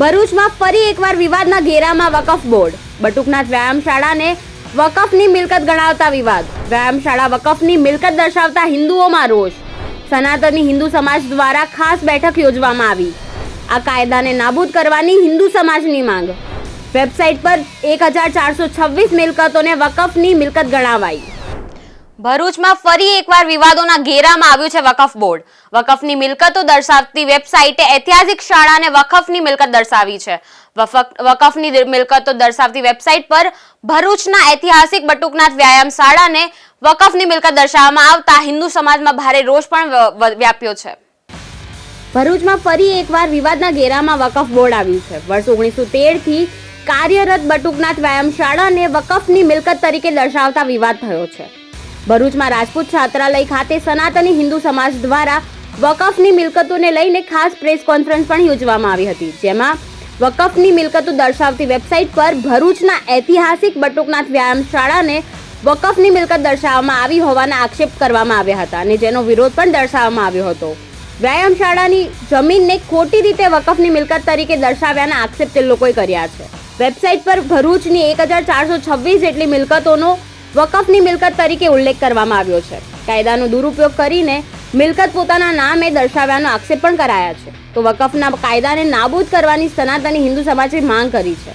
ભરૂચમાં ફરી એકવાર વિવાદના ઘેરામાં વકફ બોર્ડ. બટુકનાથ વ્યાયામશાળાને વકફની મિલકત ગણાવતા વિવાદ. વ્યાયામશાળા વકફની મિલકત દર્શાવતા હિન્દુઓમાં રોષ. સનાતની હિન્દુ સમાજ દ્વારા ખાસ બેઠક યોજવામાં આવી. આ કાયદાને નાબૂદ કરવાની હિન્દુ સમાજની માંગ. વેબસાઇટ પર 1426 મિલકતોને વકફની મિલકત ગણાવાઈ. ભરૂચમાં ફરી એકવાર વિવાદોના ઘેરામાં આવ્યું છે વકફ બોર્ડ. વકફની મિલકતો દર્શાવતી વેબસાઇટે ઐતિહાસિક શાળાને વકફની મિલકત દર્શાવી છે. વકફની મિલકતો દર્શાવતી વેબસાઇટ પર ભરૂચના ઐતિહાસિક બટુકનાથ વ્યાયામ શાળાને વકફની મિલકત દર્શાવવામાં આવતા હિન્દુ સમાજમાં ભારે રોષ પણ વ્યાપ્યો છે. ભરૂચમાં ફરી એકવાર વિવાદના ઘેરામાં વકફ બોર્ડ આવ્યું છે. વર્ષ 1913 થી કાર્યરત બટુકનાથ વ્યાયામ શાળાને વકફની મિલકત તરીકે દર્શાવતા વિવાદ થયો છે. ભરૂચમાં રાજપૂત છાત્રાલય ખાતે સનાતની હિન્દુ સમાજ દ્વારા વકફની મિલકતોને લઈને ખાસ પ્રેસ કોન્ફરન્સ પણ યોજવામાં આવી હતી, જેમાં વકફની મિલકતો દર્શાવતી વેબસાઇટ પર ભરૂચના ઐતિહાસિક બટુકનાથ વ્યાયામ શાળાને વકફની મિલકત દર્શાવવામાં આવી હોવાના આક્ષેપ કરવામાં આવ્યા હતા અને જેનો વિરોધ પણ દર્શાવવામાં આવ્યો હતો. વ્યાયામ શાળાની જમીનને ખોટી રીતે વકફની મિલકત તરીકે દર્શાવ્યાના આક્ષેપ તે લોકોએ કર્યા છે. વેબસાઇટ પર ભરૂચની 1426 જેટલી મિલકતોનો વકફની મિલકત તરીકે ઉલ્લેખ કરવામાં આવ્યો છે. કાયદાનો દુરુપયોગ કરીને મિલકત પોતાના નામે દર્શાવવાનો આક્ષેપ પણ કરાયા છે. તો વકફના કાયદાને નાબૂદ કરવાની સનાતની હિન્દુ સમાજે માંગ કરી છે.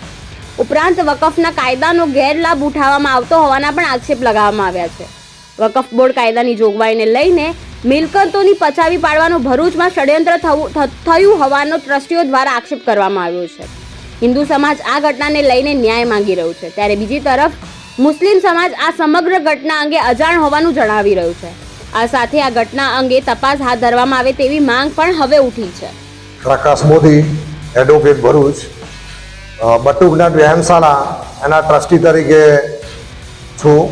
ઉપરાંત વકફના કાયદાનો ગેરલાભ ઉઠાવવામાં આવતો હોવાના પણ આક્ષેપ લગાવવામાં આવ્યા છે. વકફ બોર્ડ કાયદાની જોગવાઈને લઈને મિલકતોની પચાવી પાડવાનું ભરૂચમાં ષડયંત્ર થયું હોવાનો ટ્રસ્ટીઓ દ્વારા આક્ષેપ કરવામાં આવ્યો છે. હિન્દુ સમાજ આ ઘટનાને લઈને ન્યાય માંગી રહ્યું છે, ત્યારે બીજી તરફ મુસ્લિમ સમાજ આ સમગ્ર ઘટના અંગે અજાણ હોવાનું જણાવી રહ્યું છે. આ સાથે આ ઘટના અંગે તપાસ હાથ ધરવામાં આવે તેવી માંગ પણ હવે ઉઠી છે. પ્રકાશ મોદી, એડવોકેટ ભરૂચ, બટુકનાથ વ્યાયામશાળા એના ટ્રસ્ટી તરીકે છું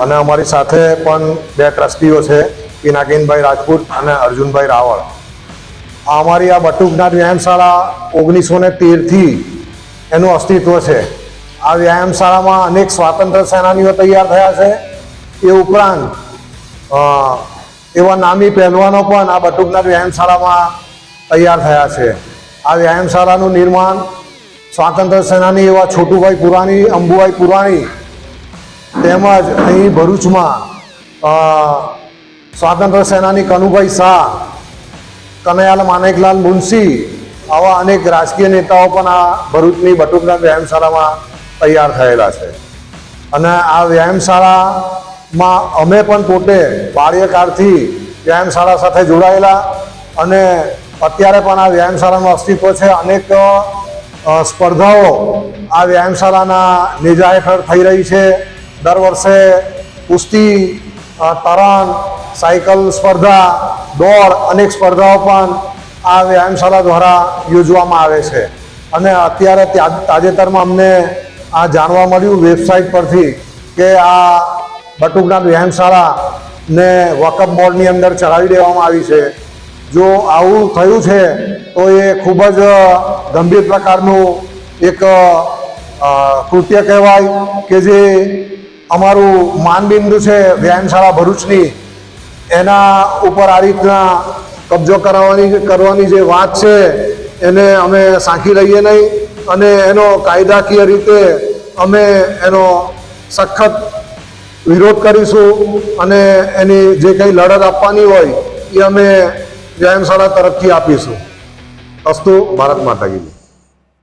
અને અમારી સાથે પણ બે ટ્રસ્ટીઓ છે, પિનાકીનભાઈ રાજપૂત અને અર્જુનભાઈ રાવળ. અમારી આ બટુકનાથ વ્યાયામશાળા 1913 થી એનું અસ્તિત્વ છે. આ વ્યાયામશાળામાં અનેક સ્વાતંત્ર્ય સેનાનીઓ તૈયાર થયા છે. એ ઉપરાંત એવા નામી પહેલવાનો પણ આ બટુકનાથ વ્યાયામશાળામાં તૈયાર થયા છે. આ વ્યાયામશાળાનું નિર્માણ સ્વાતંત્ર્ય સેનાની એવા છોટુભાઈ પુરાણી, અંબુભાઈ પુરાણી તેમજ અહીં ભરૂચમાં સ્વાતંત્ર્ય સેનાની કનુભાઈ શાહ, કનૈયાલાલ માનેકલાલ મુનશી આવા અનેક રાજકીય નેતાઓ પણ આ ભરૂચની બટુકનાથ વ્યાયામશાળામાં તૈયાર થયેલા છે. અને આ વ્યાયામશાળામાં અમે પણ પોતે બાળ્યકાળથી વ્યાયામશાળા સાથે જોડાયેલા અને અત્યારે પણ આ વ્યાયામશાળાનું અસ્તિત્વ છે. અનેક સ્પર્ધાઓ આ વ્યાયામશાળાના નેજા હેઠળ થઈ રહી છે. દર વર્ષે કુસ્તી, તરણ, સાયકલ સ્પર્ધા, દોડ અનેક સ્પર્ધાઓ પણ આ વ્યાયામશાળા દ્વારા યોજવામાં આવે છે. અને અત્યારે તાજેતરમાં અમને આ જાણવા મળ્યું વેબસાઇટ પરથી કે આ બટુકનાથ વ્યાયામશાળાને વકફ બોર્ડની અંદર ચડાવી દેવામાં આવી છે. જો આવું થયું છે તો એ ખૂબ જ ગંભીર પ્રકારનું એક કૃત્ય કહેવાય કે જે અમારું માનબિંદુ છે વ્યાયામશાળા ભરૂચની, એના ઉપર આ રીતના કબજો કરવાની જે વાત છે એને અમે સાંખી લઈએ નહીં અને એનો કાયદાકીય રીતે અમે એનો સખત વિરોધ કરીશું અને એની જે કંઈ લડત આપવાની હોય એ અમે વ્યાયામશાળા તરફથી આપીશું. અસ્તુ ભારત માતા કી.